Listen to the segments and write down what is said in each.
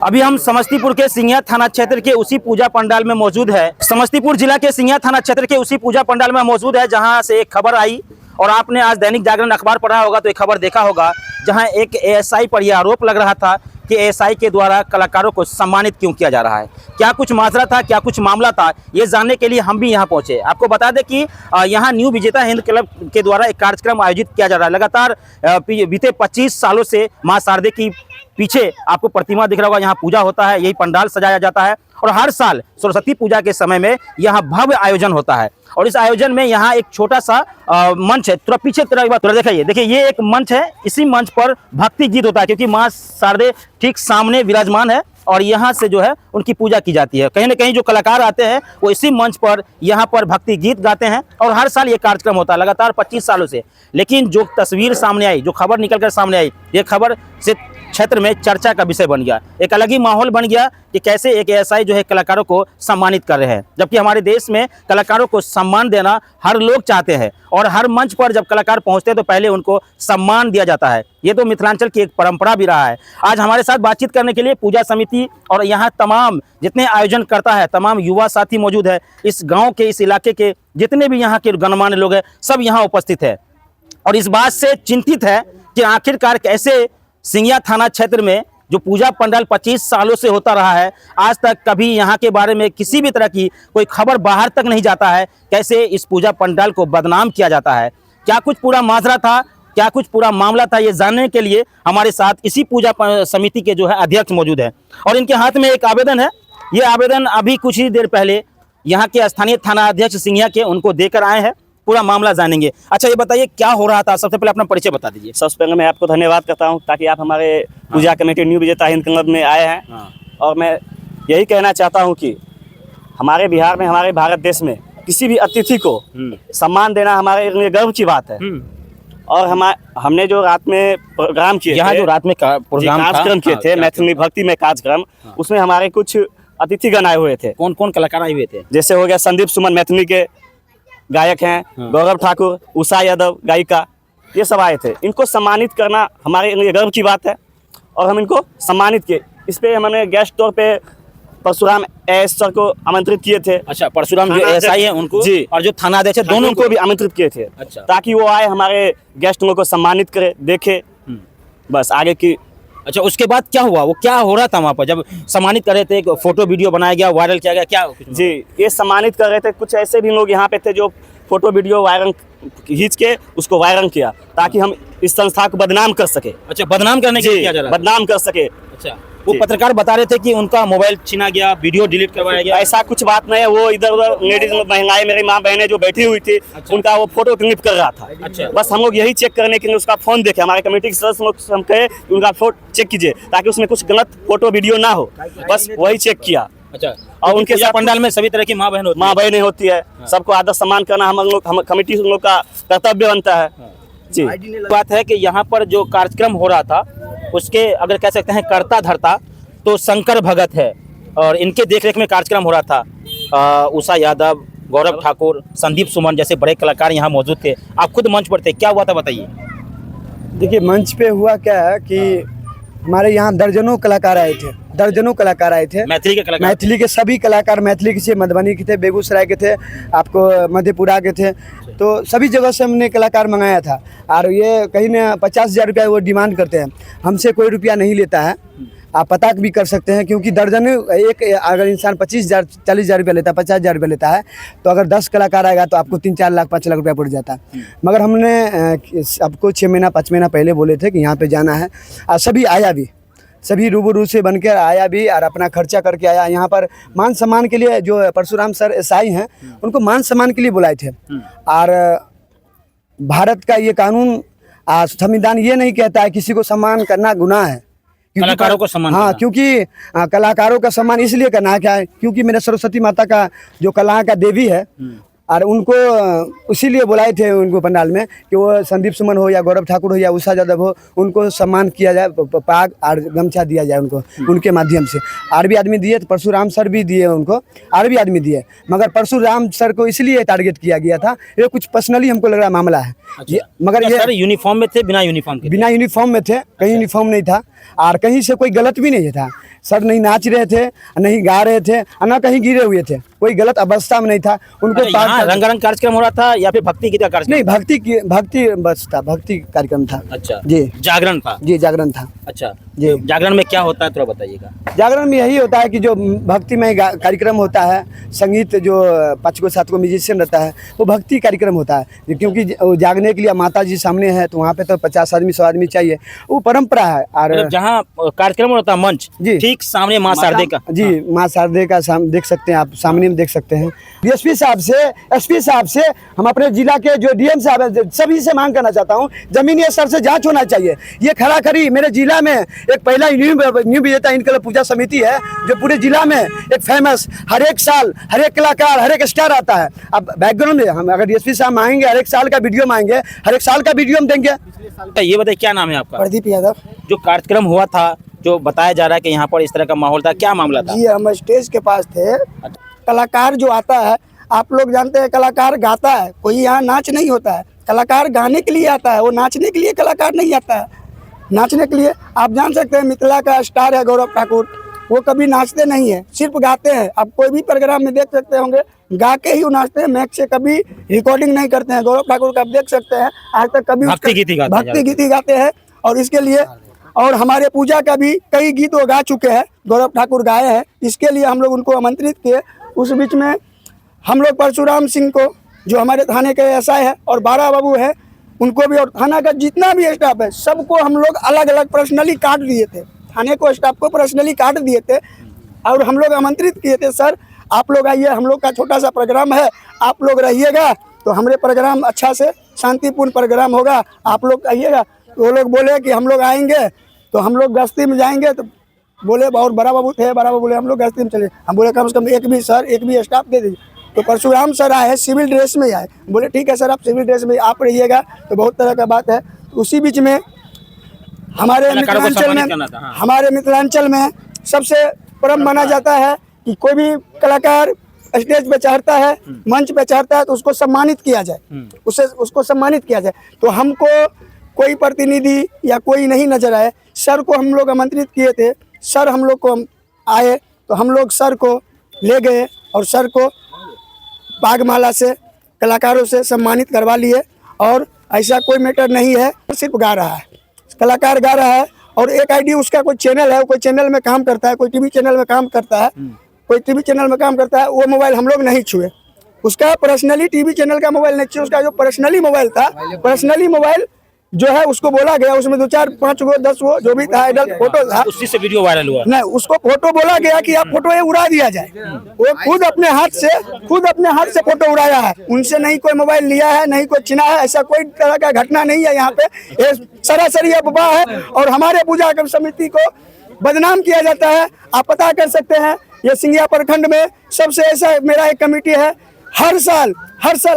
अभी हम समस्तीपुर के सिंघिया थाना क्षेत्र के उसी पूजा पंडाल में मौजूद है। समस्तीपुर जिला के सिंघिया थाना क्षेत्र के उसी पूजा पंडाल में मौजूद है, जहां से एक खबर आई और आपने आज दैनिक जागरण अखबार पढ़ा होगा तो एक खबर देखा होगा, जहां एक एएसआई पर यह आरोप लग रहा था कि एएसआई के द्वारा कलाकारों को सम्मानित क्यों किया जा रहा है। क्या कुछ माजरा था, क्या कुछ मामला था, ये जानने के लिए हम भी यहाँ पहुँचे। आपको बता दें कि यहाँ न्यू विजेता हिंद क्लब के द्वारा एक कार्यक्रम आयोजित किया जा रहा है। लगातार बीते 25 सालों से माँ शारदे की पीछे आपको प्रतिमा दिख रहा होगा, यहाँ पूजा होता है, यही पंडाल सजाया जाता है और हर साल सरस्वती पूजा के समय में यहाँ भव्य आयोजन होता है। और इस आयोजन में यहाँ एक छोटा सा मंच है, थोड़ा पीछे थोड़ा देखिए ये एक मंच है। इसी मंच पर भक्ति गीत होता है, क्योंकि माँ शारदे ठीक सामने विराजमान है और यहाँ से जो है उनकी पूजा की जाती है। कहीं ना कहीं जो कलाकार आते हैं वो इसी मंच पर यहाँ पर भक्ति गीत गाते हैं और हर साल ये कार्यक्रम होता है लगातार 25 सालों से। लेकिन जो तस्वीर सामने आई, जो खबर निकल कर सामने आई, ये खबर से क्षेत्र में चर्चा का विषय बन गया। एक अलग ही माहौल बन गया कि कैसे एक एएसआई जो है कलाकारों को सम्मानित कर रहे हैं, जबकि हमारे देश में कलाकारों को सम्मान देना हर लोग चाहते हैं और हर मंच पर जब कलाकार पहुंचते हैं तो पहले उनको सम्मान दिया जाता है। ये तो मिथिलांचल की एक परंपरा भी रहा है। आज हमारे साथ बातचीत करने के लिए पूजा समिति और यहाँ तमाम जितने आयोजन करता है तमाम युवा साथी मौजूद है। इस गाँव के, इस इलाके के जितने भी यहाँ के गणमान्य लोग हैं सब यहाँ उपस्थित है और इस बात से चिंतित है कि आखिरकार कैसे सिंघिया थाना क्षेत्र में जो पूजा पंडाल 25 सालों से होता रहा है, आज तक कभी यहाँ के बारे में किसी भी तरह की कोई खबर बाहर तक नहीं जाता है। कैसे इस पूजा पंडाल को बदनाम किया जाता है, क्या कुछ पूरा माजरा था, क्या कुछ पूरा मामला था, ये जानने के लिए हमारे साथ इसी पूजा समिति के जो है अध्यक्ष मौजूद है और इनके हाथ में एक आवेदन है। ये आवेदन अभी कुछ ही देर पहले यहाँ के स्थानीय थाना अध्यक्ष सिंघिया के उनको देकर आए हैं। पूरा मामला जानेंगे। अच्छा ये बताइए क्या हो रहा था, सबसे पहले अपना परिचय बता दीजिए। सबसे पहले मैं आपको धन्यवाद करता हूं ताकि आप हमारे पूजा कमेटी न्यू विजेता हिंद क्लब में आए हैं। और मैं यही कहना चाहता हूं कि हमारे बिहार में, हमारे भारत देश में किसी भी अतिथि को सम्मान देना हमारे लिए गर्व की बात है। और हमने जो रात में प्रोग्राम किए, यहाँ जो रात में कार्यक्रम किए थे, मैथिली भक्ति में कार्यक्रम, उसमें हमारे कुछ अतिथिगण आए हुए थे। कौन कौन कलाकार आए हुए थे? जैसे हो गया संदीप सुमन मैथिली के गायक हैं, गौरव ठाकुर, उषा यादव गायिका, ये सब आए थे। इनको सम्मानित करना हमारे लिए गर्व की बात है और हम इनको सम्मानित किए। इस पे हमने गेस्ट तौर पे परशुराम एएस सर को आमंत्रित किए थे। अच्छा, परशुराम जो एएसआई है उनको जी, और जो थाना अध्यक्ष दोनों को भी आमंत्रित किए थे। अच्छा, ताकि वो आए हमारे गेस्ट को सम्मानित करे, देखे, बस आगे की। अच्छा, उसके बाद क्या हुआ, वो क्या हो रहा था वहाँ पर जब सम्मानित कर रहे थे? एक फोटो वीडियो बनाया गया, वायरल किया गया, क्या जी? ये सम्मानित कर रहे थे, कुछ ऐसे भी लोग यहाँ पे थे जो फोटो वीडियो वायरल खींच के उसको वायरल किया ताकि हम इस संस्था को बदनाम कर सके। अच्छा, बदनाम करने के लिए किया जा रहा है? बदनाम कर सके। अच्छा, वो पत्रकार बता रहे थे कि उनका मोबाइल छीना गया, वीडियो डिलीट करवाया गया। ऐसा कुछ बात नहीं है। वो इधर उधर लेडीज महिलाएं, मेरी माँ बहनें जो बैठी हुई थी, उनका वो फोटो क्लिक कर रहा था। अच्छा, बस हम लोग यही चेक करने के लिए उसका फोन देखे। हमारे कमेटी के सदस्य लोग हम कहे उनका फोटो चेक कीजिए ताकि उसमें कुछ गलत फोटो वीडियो ना हो, बस वही चेक किया। अच्छा, और उनके साथ पंडाल में सभी तरह की माँ बहनें होती है। सबको आदर सम्मान करना हम कमेटी लोग का कर्तव्य बनता है जी। बात है कि यहाँ पर जो कार्यक्रम हो रहा था उसके अगर कह सकते हैं कर्ता धर्ता तो शंकर भगत है और इनके देखरेख में कार्यक्रम हो रहा था। उषा यादव, गौरव ठाकुर, संदीप सुमन जैसे बड़े कलाकार यहाँ मौजूद थे। आप खुद मंच पर थे, क्या हुआ था बताइए? देखिए, मंच पे हुआ क्या है कि हमारे यहाँ दर्जनों कलाकार आए थे, मैथिली के कलाकार, मैथिली के सभी कलाकार, मैथिली के मधुबनी के थे, बेगूसराय के थे, आपको मधेपुरा के थे, तो सभी जगह से हमने कलाकार मंगाया था। और ये कहीं ना 50,000 रुपया वो डिमांड करते हैं, हमसे कोई रुपया नहीं लेता है। आप पता भी कर सकते हैं, क्योंकि दर्जनों एक अगर इंसान 25,000 40,000 रुपया लेता है, 50,000 रुपया लेता है, तो अगर 10 कलाकार आएगा तो आपको 3-4 लाख 5 लाख रुपया पड़ जाता है। मगर हमने सबको 6 महीना 5 महीना पहले बोले थे कि यहाँ पे जाना है और सभी आया भी, सभी रूबरू से बनकर आया भी और अपना खर्चा करके आया। यहाँ पर मान सम्मान के लिए जो परशुराम सर एसआई हैं उनको मान सम्मान के लिए बुलाए थे। और भारत का ये कानून, संविधान ये नहीं कहता है किसी को सम्मान करना गुनाह है, कलाकारों को सम्मान। हाँ, क्योंकि कलाकारों का सम्मान इसलिए करना है क्या है, क्योंकि मेरे सरस्वती माता का जो कला का देवी है और उनको इसीलिए बुलाए थे उनको पंडाल में कि वो संदीप सुमन हो या गौरव ठाकुर हो या उषा यादव हो, उनको सम्मान किया जाए, पाग और गमछा दिया जाए उनको, उनके माध्यम से। और भी आदमी दिए, परशुराम सर भी दिए उनको, और भी आदमी दिए, मगर परशुराम सर को इसलिए टारगेट किया गया था, ये कुछ पर्सनली हमको लग रहा मामला है। अच्छा, मगर ये यूनिफॉर्म में थे, बिना यूनिफॉर्म के? बिना यूनिफॉर्म में थे, कहीं यूनिफॉर्म नहीं था। और कहीं से कोई गलत भी नहीं था। सर नहीं नाच रहे थे, नहीं गा रहे थे, ना कहीं गिरे हुए थे, कोई गलत अवस्था में नहीं था। उनको यहाँ रंगारंग कार्यक्रम हो रहा था या फिर भक्ति गीत का कार्यक्रम? नहीं, भक्ति बस था, भक्ति कार्यक्रम था। अच्छा जी, जागरण था? जी जागरण था। अच्छा जी, जागरण में क्या होता है थोड़ा बताइएगा। जागरण में यही होता है कि जो भक्ति में कार्यक्रम होता है, संगीत जो 5 को 7 को म्यूजिशियन रहता है, वो भक्ति कार्यक्रम होता है। क्योंकि जागने के लिए माता जी सामने है, तो वहाँ पे तो 50 आदमी 100 आदमी चाहिए, वो परंपरा है। और जहाँ कार्यक्रम होता है मंच जी ठीक सामने माँ शारदे का, जी माँ शारदे का देख सकते हैं आप, सामने में देख सकते हैं। डीएसपी साहब से, एसपी साहब से, हम अपने जिला के जो डीएम साहब है, सभी से मांग करना चाहता हूँ, जमीनी स्तर से जांच होना चाहिए। ये खड़ा खड़ी मेरे जिला में एक पहला न्यू विजेता इनकलाब पूजा समिति है, जो पूरे जिला में एक फेमस, हर एक साल हर एक कलाकार हर एक स्टार आता है। अब बैकग्राउंड में हम अगर डीएसपी साहब मांगेंगे, हर एक साल का वीडियो मांगेंगे, हर एक साल का वीडियो हम देंगे। ये बताइए क्या नाम है आपका? प्रदीप यादव। जो कार्यक्रम हुआ था, जो बताया जा रहा है कि यहाँ पर इस तरह का माहौल था, क्या मामला था? जी हम स्टेज के पास थे। कलाकार जो आता है, आप लोग जानते हैं कलाकार गाता है, कोई यहाँ नाच नहीं होता है। कलाकार गाने के लिए आता है, वो नाचने के लिए कलाकार नहीं आता है। नाचने के लिए आप जान सकते हैं, मिथिला का स्टार है गौरव ठाकुर, वो कभी नाचते नहीं है, सिर्फ गाते हैं। आप कोई भी प्रोग्राम में देख सकते होंगे, गा के ही वो नाचते हैं, मैक से कभी रिकॉर्डिंग नहीं करते हैं। गौरव ठाकुर का आप देख सकते हैं, आज तक कभी भक्ति गीत ही गाते हैं। और इसके लिए, और हमारे पूजा का भी कई गीत वो गा चुके हैं, गौरव ठाकुर गाए हैं। इसके लिए हम लोग उनको आमंत्रित किए। उस बीच में हम लोग परशुराम सिंह को, जो हमारे थाने के एसआई है, और बारा बाबू है, उनको भी, और थाना का जितना भी स्टाफ है, सबको हम लोग अलग अलग पर्सनली कार्ड दिए थे। थाने को स्टाफ को पर्सनली कार्ड दिए थे और हम लोग आमंत्रित किए थे, सर आप लोग आइए, हम लोग का छोटा सा प्रोग्राम है, आप लोग रहिएगा तो हमारे प्रोग्राम अच्छा से शांतिपूर्ण प्रोग्राम होगा, आप लोग आइएगा। तो वो लोग बोले कि हम लोग आएंगे तो हम लोग गश्ती में जाएंगे। तो बोले, और बड़ा बाबू थे, बड़ा बाबू बोले हम लोग गश्ती में चले। हम बोले कम से कम एक भी स्टाफ दे दीजिए। तो परशुराम सर आए, सिविल ड्रेस में आए, बोले ठीक है सर, आप सिविल ड्रेस में आप रहिएगा। तो बहुत तरह का बात है। उसी बीच में हमारे मिथिलांचल में सबसे परम माना जाता है कि कोई भी कलाकार स्टेज पे चढ़ता है, मंच पे चढ़ता है, तो उसको सम्मानित किया जाए, उसको सम्मानित किया जाए। तो हमको कोई प्रतिनिधि या कोई नहीं नजर आए। सर को हम लोग आमंत्रित किए थे, सर हम लोग को आए, तो हम लोग सर को ले गए और सर को बागमाला से, कलाकारों से सम्मानित करवा लिए। और ऐसा कोई मैटर नहीं है, सिर्फ गा रहा है, कलाकार गा रहा है। और एक आईडी उसका कोई चैनल है, कोई चैनल में काम करता है, कोई टीवी चैनल में काम करता है, वो मोबाइल हम लोग नहीं छुए। उसका पर्सनली टीवी चैनल का मोबाइल नहीं छुए। उसका जो पर्सनली मोबाइल था, पर्सनली मोबाइल जो है उसको बोला गया, उसमें 2 4 5 गो 10 गो जो भी था आइडल फोटो था, उसी से वीडियो वायरल हुआ। नहीं, उसको फोटो बोला गया कि आप फोटो ये उड़ा दिया जाए। वो खुद अपने हाथ से फोटो उड़ाया है, उनसे नहीं कोई मोबाइल लिया है, नहीं कोई चिना है। ऐसा कोई तरह का घटना नहीं है यहाँ पे, ये सरासरी अफवाह है और हमारे पूजा समिति को बदनाम किया जाता है। आप पता कर सकते हैं, ये सिंघिया प्रखंड में सबसे ऐसा मेरा एक कमेटी है, हर साल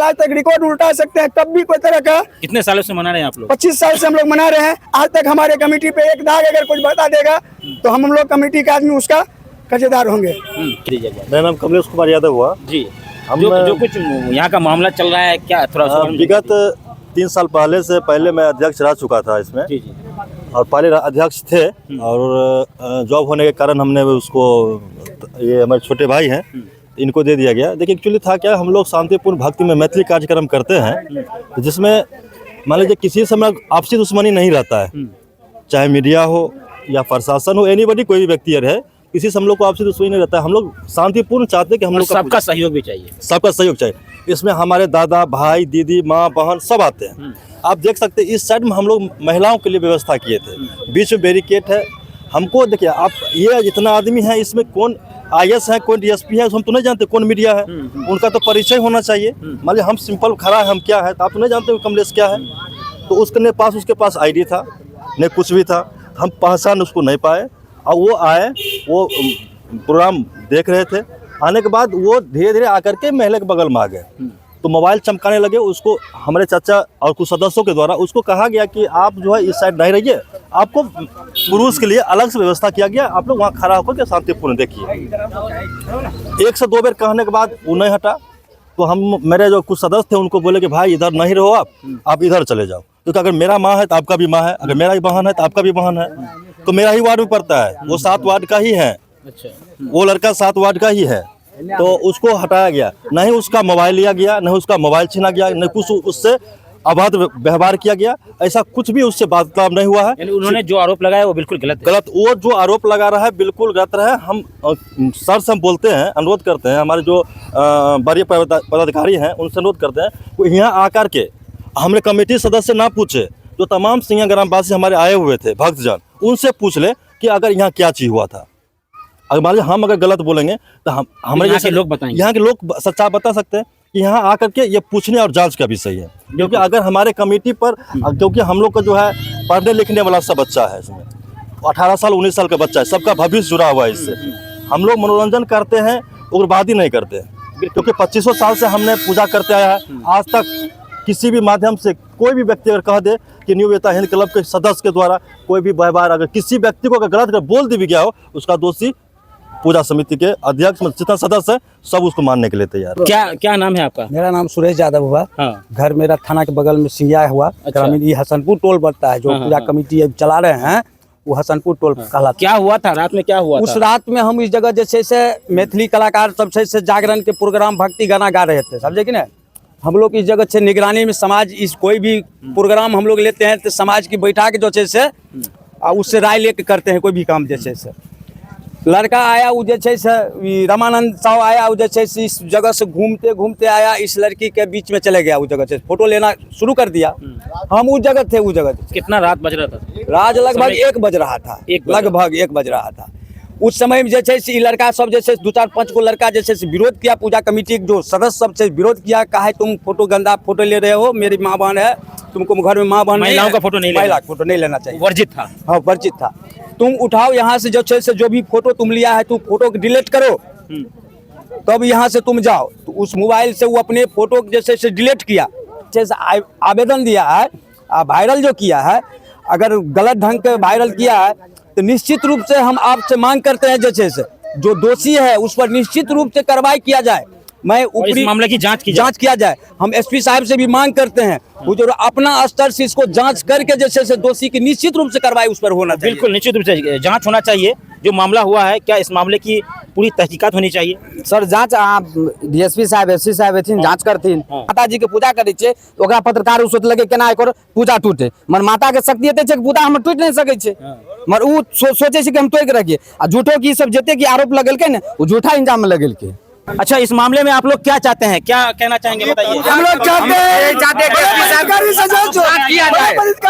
आज तक रिकॉर्ड उल्टा सकते हैं। कभी कोई तरह का, कितने सालों से मना रहे हैं आप लोग? 25 साल से हम लोग मना रहे हैं। आज तक हमारे कमेटी पे एक दाग अगर कुछ बता देगा तो हम लोग कमेटी का आदमी उसका कर्जदार होंगे। मेरा नाम कमलेश कुमार यादव हुआ जी। जो कुछ यहाँ का मामला चल रहा है, क्या थोड़ा विगत 3 साल पहले मैं अध्यक्ष रह चुका था इसमें। जी। और पहले अध्यक्ष थे और जॉब होने के कारण हमने उसको, ये हमारे छोटे भाई हैं, इनको दे दिया गया। देखिए एक्चुअली था क्या, हम लोग शांतिपूर्ण भक्ति में मैथिली कार्यक्रम करते हैं, तो जिसमें मान लीजिए किसी से आपसी दुश्मनी नहीं रहता है, चाहे मीडिया हो या प्रशासन हो, एनीबॉडी, कोई भी व्यक्ति रहे, किसी से हम लोग को आपसी दुश्मनी नहीं रहता है। हम लोग शांतिपूर्ण चाहते हैं कि हम लोग सबका सहयोग भी चाहिए, सबका सहयोग चाहिए। इसमें हमारे दादा, भाई, दीदी, माँ, बहन सब आते हैं। आप देख सकते हैं इस साइड में हम लोग महिलाओं के लिए व्यवस्था किए थे, बीच में बैरिकेड है। हमको देखिए, आप ये जितना आदमी है इसमें कौन IS है, कौन DSP है, हम तो नहीं जानते, कौन मीडिया है, उनका तो परिचय होना चाहिए। मान लीजिए हम सिंपल खड़ा है, हम क्या है, तो आप तो नहीं जानते कमलेश क्या है। तो उसके पास ID था, नहीं कुछ भी था, हम पहचान उसको नहीं पाए। और वो आए, वो प्रोग्राम देख रहे थे, आने के बाद वो धीरे धीरे आकर के महिला के बगल में आ गए, तो मोबाइल चमकाने लगे। उसको हमारे चाचा और कुछ सदस्यों के द्वारा उसको कहा गया कि आप जो है इस साइड नहीं रहिए, आपको पुरुष के लिए अलग से व्यवस्था किया गया, आप लोग वहाँ खड़ा होकर के शांतिपूर्ण देखिए। 1 से 2 बार कहने के बाद वो नहीं हटा, तो हम, मेरे जो कुछ सदस्य थे, उनको बोले कि भाई इधर नहीं रहो, आप इधर चले जाओ, क्योंकि अगर मेरा माँ है तो आपका भी माँ है, अगर मेरा बहन है तो आपका भी बहन है। तो मेरा ही वार्ड में पड़ता है, वो 7 वार्ड का ही है। अच्छा, वो लड़का 7 वार्ड का ही है, तो उसको हटाया गया। नहीं उसका मोबाइल लिया गया, नहीं उसका मोबाइल छीना गया, नहीं कुछ उससे अभद्र व्यवहार किया गया, ऐसा कुछ भी उससे वार्तालाप नहीं हुआ है। यानी उन्होंने जो आरोप लगाया वो बिल्कुल गलत है। गलत, वो जो आरोप लगा रहा है बिल्कुल गलत है। हम सर से हम बोलते हैं, अनुरोध करते हैं, हमारे जो वरीय पदाधिकारी हैं उनसे अनुरोध करते हैं वो यहाँ आकर के हमने कमेटी सदस्य ना पूछे, जो तमाम सिंघिया ग्रामवासी हमारे आए हुए थे भक्तजन, उनसे पूछ ले कि अगर यहाँ क्या चीज़ हुआ था। अगर मान लीजिए हम अगर गलत बोलेंगे तो हमारे यहाँ के लोग बताएंगे, यहाँ के लोग सच्चा बता सकते हैं कि यहाँ आकर के ये पूछने और जांच का विषय है। क्योंकि अगर हमारे कमेटी पर, क्योंकि हम लोग का जो है पढ़ने लिखने वाला सब बच्चा है, इसमें 18 साल 19 साल का बच्चा है, सबका भविष्य जुड़ा हुआ है इससे। हम लोग मनोरंजन करते हैं, उग्रवादी नहीं करते हैं। क्योंकि 2500 साल से हमने पूजा करते आया है, आज तक किसी भी माध्यम से कोई भी व्यक्ति अगर कह दे कि न्यू वेता हिंद क्लब के सदस्य के द्वारा कोई भी व्यवहार अगर किसी व्यक्ति को अगर गलत बोल भी गया हो, उसका दोषी पूजा समिति के अध्यक्ष जितना सदस्य है सब उसको मानने के लिए तैयार है। क्या नाम है आपका? मेरा नाम सुरेश यादव हुआ। हाँ। घर मेरा थाना के बगल में सिंगिया हुआ। ग्रामीण ये हसनपुर टोल पड़ता है, जो पूजा कमेटी अब चला रहे हैं वो हसनपुर टोल कहलाता। क्या हुआ था रात में, क्या हुआ उस था? रात में हम इस जगह जैसे से मैथिली कलाकार सब से जागरण के प्रोग्राम भक्ति गाना गा रहे थे, समझे कि ना। हम लोग इस जगह से निगरानी में समाज इस कोई भी प्रोग्राम हम लोग लेते हैं तो समाज की बैठा के जो से उससे राय लेके करते हैं कोई भी काम। जैसे से लड़का आया वो जैसे से रामानंद साहब आया, वो जैसे से इस जगह से घूमते घूमते आया, इस लड़की के बीच में चले गया, उस जगह से फोटो लेना शुरू कर दिया। हम उस जगह थे, उस जगह कितना रात बज रहा था? रात लगभग 1 बज रहा था, लगभग 1 बज रहा था। उस समय में जैसे से लड़का सब जैसे 2-4-5 को लड़का जैसे से विरोध किया, पूजा कमेटी के जो सदस्य सब से विरोध किया, कहा है तुम फोटो गंदा फोटो ले रहे हो, मेरी माँ बहन है, तुमको घर में माँ बहन महिलाओं का फोटो नहीं, महिला फोटो नहीं लेना चाहिए, वर्जित था। हाँ वर्जित था। तुम उठाओ यहाँ से जो भी फोटो तुम लिया है, तुम फोटो डिलीट करो, तब यहाँ से तुम जाओ। तो उस मोबाइल से वो अपने फोटो जैसे से डिलीट किया, जैसे आवेदन दिया है, वायरल जो किया है, अगर गलत ढंग के वायरल किया है तो निश्चित रूप से हम आपसे मांग करते हैं जैसे से जो दोषी है उस पर निश्चित रूप से कार्रवाई किया जाए। मैं ऊपरी मामले की जांच किया जाए। हम एसपी साहब से भी मांग करते हैं वो जो अपना स्तर से इसको जांच करके जैसे से दोषी की निश्चित रूप से कार्रवाई उस पर होना चाहिए। बिल्कुल निश्चित रूप से जांच होना चाहिए। जो मामला हुआ है, क्या इस मामले की पूरी तहकीकात होनी चाहिए? सर जांच डीएसपी साहब एसपी साहब एथिन जांच करथिन। माता जी के पूजा करे छे तो ओकरा पत्रकार उ सोचलकै केना एकर पूजा टूटे, मगर माता के शक्ति एते छे कि पूजा हम टूट नहीं सकै छे, मगर उ सोचे छे कि हम तोड़ के रखिए। आ झूठो की सब जते की आरोप लगेलकै ने वो झूठा इल्जाम में लगेलकै। अच्छा, इस मामले में आप लोग क्या चाहते हैं, क्या कहना चाहेंगे, बताइए। हम लोग चाहते हैं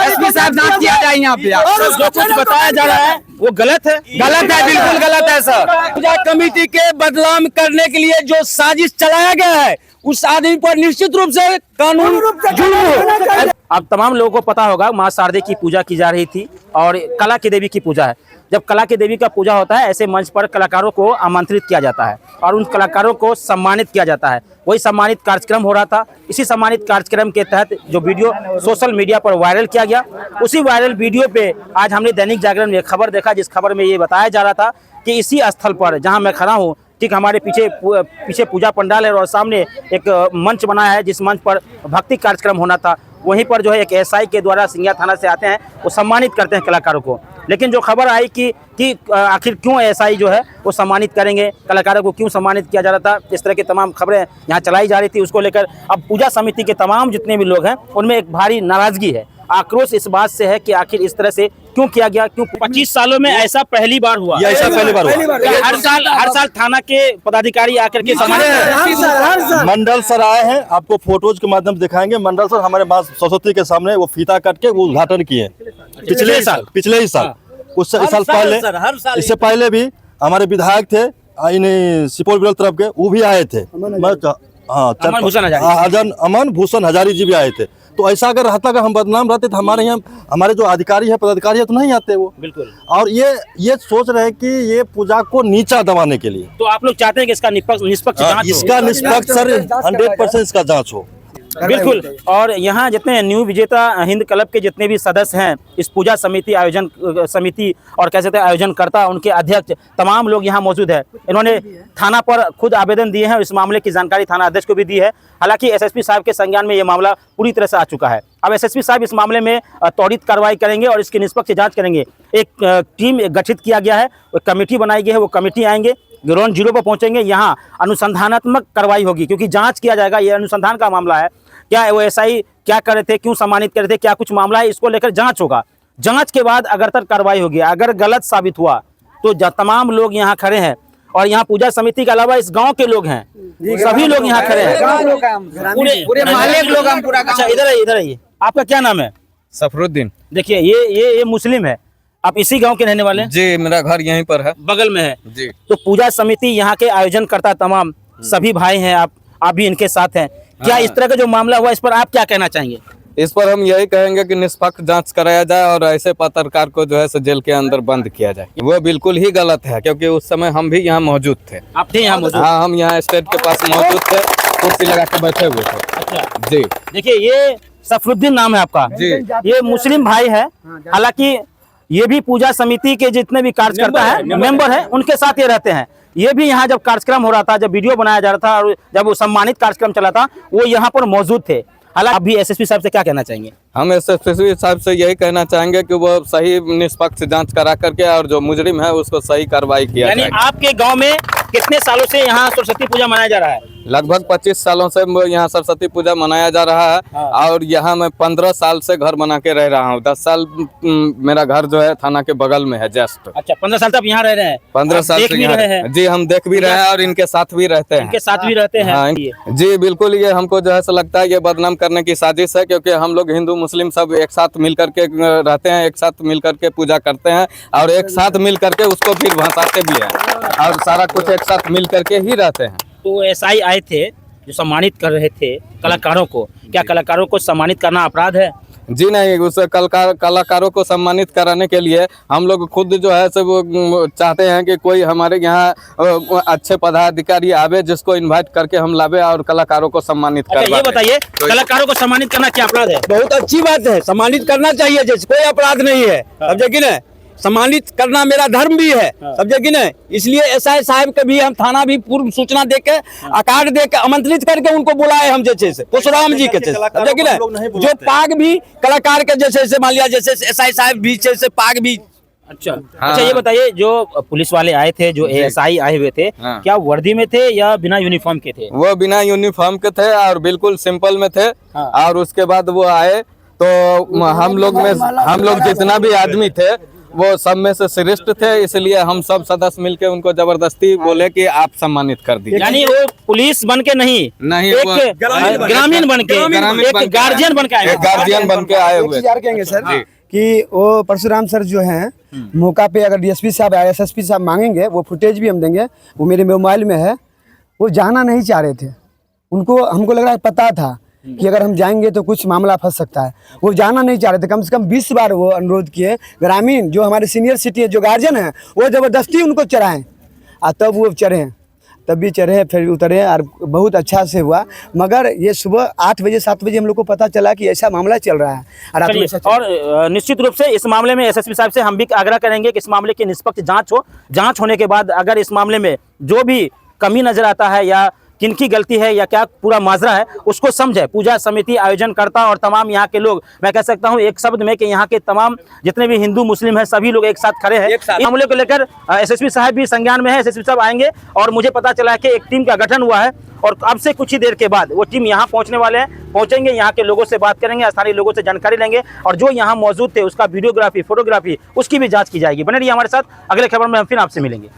एसपी साहब जांच किया जाए यहाँ पे। जो कुछ बताया जा रहा है वो गलत है, बिल्कुल गलत है सर। पूजा कमेटी के बदनाम करने के लिए जो साजिश चलाया गया है उस आदमी पर निश्चित रूप से कानून जुर्म। अब तमाम लोगों को पता होगा माँ शारदे की पूजा की जा रही थी और कला की देवी की पूजा है। जब कला की देवी का पूजा होता है, ऐसे मंच पर कलाकारों को आमंत्रित किया जाता है और उन कलाकारों को सम्मानित किया जाता है। वही सम्मानित कार्यक्रम हो रहा था। इसी सम्मानित कार्यक्रम के तहत जो वीडियो सोशल मीडिया पर वायरल किया गया, उसी वायरल वीडियो पे आज हमने दैनिक जागरण में खबर देखा, जिस खबर में ये बताया जा रहा था कि इसी स्थल पर जहाँ मैं खड़ा हूँ, ठीक हमारे पीछे पूजा पंडाल है और सामने एक मंच बना है जिस मंच पर भक्ति कार्यक्रम होना था। वहीं पर जो है एक एसआई के द्वारा सिंघिया थाना से आते हैं, वो सम्मानित करते हैं कलाकारों को। लेकिन जो खबर आई कि आखिर क्यों एसआई जो है वो सम्मानित करेंगे, कलाकारों को क्यों सम्मानित किया जा रहा था, इस तरह की तमाम खबरें यहाँ चलाई जा रही थी। उसको लेकर अब पूजा समिति के तमाम जितने भी लोग हैं उनमें एक भारी नाराजगी है, आक्रोश इस बात से है कि आखिर इस तरह से क्यों किया गया, क्यों 25 सालों में ऐसा पहली बार हुआ। ऐसा पहली बार हुआ। हर साल थाना के पदाधिकारी आकर के मंडल सर आए हैं, आपको फोटोज के माध्यम से दिखाएंगे। मंडल सर हमारे मां सरस्वती के सामने वो फीता काट के वो उद्घाटन किए पिछले ही साल उस साल पहले। इससे पहले भी हमारे विधायक थे सुपौल जिला तरफ के, वो भी आए थे। अमन भूषण हजारी जी भी आए थे। तो ऐसा अगर रहता, अगर हम बदनाम रहते तो हमारे यहाँ हमारे जो अधिकारी है पदाधिकारी है तो नहीं आते वो। बिल्कुल। और ये सोच रहे हैं कि ये पूजा को नीचा दबाने के लिए। तो आप लोग चाहते हैं कि इसका निष्पक्ष जांच हो? इसका निष्पक्ष सर 100% इसका जांच हो। बिल्कुल। और यहाँ जितने न्यू विजेता हिंद क्लब के जितने भी सदस्य हैं, इस पूजा समिति आयोजन समिति और कह सकते हैं आयोजनकर्ता, उनके अध्यक्ष, तमाम लोग यहाँ मौजूद है। इन्होंने थाना पर खुद आवेदन दिए हैं और इस मामले की जानकारी थाना अध्यक्ष को भी दी है। हालांकि एसएसपी साहब के संज्ञान में ये मामला पूरी तरह से आ चुका है। अब एसएसपी साहब इस मामले में त्वरित कार्रवाई करेंगे और इसकी निष्पक्ष जाँच करेंगे। एक टीम गठित किया गया है, एक कमेटी बनाई गई है, वो कमेटी आएंगे, ग्राउंड जीरो पर पहुंचेंगे, यहाँ अनुसंधानात्मक कार्रवाई होगी, क्योंकि जांच किया जाएगा। ये अनुसंधान का मामला है, क्या वो एसआई क्या कर रहे थे, क्यों सम्मानित कर रहे थे, क्या कुछ मामला है, इसको लेकर जांच होगा। जांच के बाद अगर तक कार्रवाई होगी, अगर गलत साबित हुआ तो तमाम लोग यहाँ खड़े हैं और यहाँ पूजा समिति के अलावा इस गांव के लोग हैं, सभी लोग यहाँ खड़े हैं, पूरे मोहल्ले के लोग। अच्छा, इधर आइए, आपका क्या नाम है? सफरुद्दीन। देखिए ये मुस्लिम है, आप इसी गांव के रहने वाले हैं? जी, मेरा घर यहीं पर है, बगल में है जी। तो पूजा समिति यहाँ के आयोजन करता तमाम सभी भाई हैं, आप भी इनके साथ हैं। क्या इस तरह का जो मामला हुआ, इस पर आप क्या कहना चाहेंगे? इस पर हम यही कहेंगे कि निष्पक्ष जांच कराया जाए और ऐसे पत्रकार को जो है सो जेल के अंदर बंद किया जाए। वो बिल्कुल ही गलत है, क्योंकि उस समय हम भी यहाँ मौजूद थे। आप थे यहाँ मौजूद? हाँ, हम यहाँ स्टेज के पास मौजूद थे, कुर्सी लगा के बैठे हुए थे। अच्छा जी, देखिए ये सफरुद्दीन नाम है आपका जी। ये मुस्लिम भाई है, हालांकि ये भी पूजा समिति के जितने भी कार्यकर्ता है, मेंबर है, उनके साथ ये रहते हैं। ये भी यहाँ जब कार्यक्रम हो रहा था, जब वीडियो बनाया जा रहा था और जब वो सम्मानित कार्यक्रम चला था, वो यहाँ पर मौजूद थे। हालांकि आप भी एसएसपी साहब से क्या कहना चाहेंगे? हम एसएसपी साहब से यही कहना चाहेंगे कि वो सही निष्पक्ष जांच करा करके और जो मुजरिम है उसको सही कार्रवाई किया जाए। यानी आपके गांव में कितने सालों से यहाँ सरस्वती पूजा मनाया जा रहा है? लगभग 25 सालों से यहाँ सरस्वती पूजा मनाया जा रहा है। और यहाँ मैं 15 साल से घर बना के रह रहा हूँ। 10 साल मेरा घर जो है थाना के बगल में है जस्ट। अच्छा, 15 साल तक यहाँ रह रहे हैं? 15 साल से यहाँ हैं? जी, हम देख भी रहे हैं और इनके साथ भी रहते हैं। इनके साथ भी रहते हैं? हाँ, जी बिल्कुल। ये हमको जो है सो लगता है ये बदनाम करने की साजिश है, क्योंकि हम लोग हिंदू मुस्लिम सब एक साथ मिल करके रहते हैं, एक साथ मिल करके पूजा करते हैं और एक साथ मिल करके उसको फिर भसाते भी हैं और सारा कुछ एक साथ मिल करके ही रहते हैं। तो एसआई आए थे जो सम्मानित कर रहे थे कलाकारों को, क्या कलाकारों को सम्मानित करना अपराध है? जी नहीं, उस कलाकारों को सम्मानित कराने के लिए हम लोग खुद जो है सब चाहते हैं कि कोई हमारे यहाँ अच्छे पदाधिकारी आवे, जिसको इनवाइट करके हम लावे और कलाकारों को सम्मानित अच्छा, ये बताइए कलाकारों को सम्मानित करना क्या अपराध है? बहुत अच्छी बात है, सम्मानित करना चाहिए, जैसे कोई अपराध नहीं है। समझे कि नहीं? सम्मानित करना मेरा धर्म भी है, समझे कि नहीं? इसलिए एसआई साहब के भी हम थाना भी पूर्व सूचना देके आकार देके आमंत्रित करके उनको बुलाए हम, जैसे से परशुराम जी के जैसे, समझे कि नहीं? जो पाग भी कलाकार के जैसे मान लिया, जैसे एसआई साहब भी जैसे पाग भी। अच्छा अच्छा, ये बताइए जो पुलिस वाले आए थे, जो एएसआई आए हुए थे, क्या वर्दी में थे या बिना यूनिफॉर्म के थे? वो बिना यूनिफॉर्म के थे और बिल्कुल सिंपल में थे। और उसके बाद वो आए तो हम लोग जितना भी आदमी थे वो सब में से श्रेष्ठ थे, इसलिए हम सब सदस्य मिलके उनको जबरदस्ती बोले कि आप सम्मानित कर दीजिए। यानी वो पुलिस बन के नहीं, एक ग्रामीण बन के, एक गार्जियन बन के आए, गार्जियन बन के आए हुए। कहेंगे सर कि वो परशुराम सर जो हैं, मौका पे अगर डीएसपी साहब या एसएसपी साहब मांगेंगे, वो फुटेज भी हम देंगे, वो मेरे मोबाइल में है। वो जाना नहीं चाह रहे थे, उनको हमको लग रहा है पता था कि अगर हम जाएंगे तो कुछ मामला फंस सकता है। वो जाना नहीं चाह रहे थे, कम से कम 20 बार वो अनुरोध किए। ग्रामीण जो हमारे सीनियर सिटीजन जो गार्जियन हैं, वो ज़बरदस्ती उनको चढ़ाएं और तब वो चढ़े, तब भी चढ़े, फिर उतरे और बहुत अच्छा से हुआ। मगर ये सुबह 8 बजे 7 बजे हम लोग को पता चला कि ऐसा मामला चल रहा है। और निश्चित रूप से इस मामले में एसएसपी साहब से हम भी आग्रह करेंगे कि इस मामले की निष्पक्ष जाँच हो। जाँच होने के बाद अगर इस मामले में जो भी कमी नजर आता है या किनकी गलती है या क्या पूरा माजरा है, उसको समझे पूजा समिति, आयोजनकर्ता और तमाम यहाँ के लोग। मैं कह सकता हूँ एक शब्द में कि यहाँ के तमाम जितने भी हिंदू मुस्लिम हैं, सभी लोग एक साथ खड़े हैं। इस मामले को लेकर एसएसपी साहब भी संज्ञान में है, एसएसपी साहब आएंगे और मुझे पता चला है कि एक टीम का गठन हुआ है और अब से कुछ ही देर के बाद वो टीम यहाँ पहुँचने वाले हैं, पहुँचेंगे, यहाँ के लोगों से बात करेंगे, स्थानीय लोगों से जानकारी लेंगे और जो यहाँ मौजूद थे उसका वीडियोग्राफी, फोटोग्राफी, उसकी भी जाँच की जाएगी। बने रहिए हमारे साथ, अगले खबर में हम फिर आपसे मिलेंगे।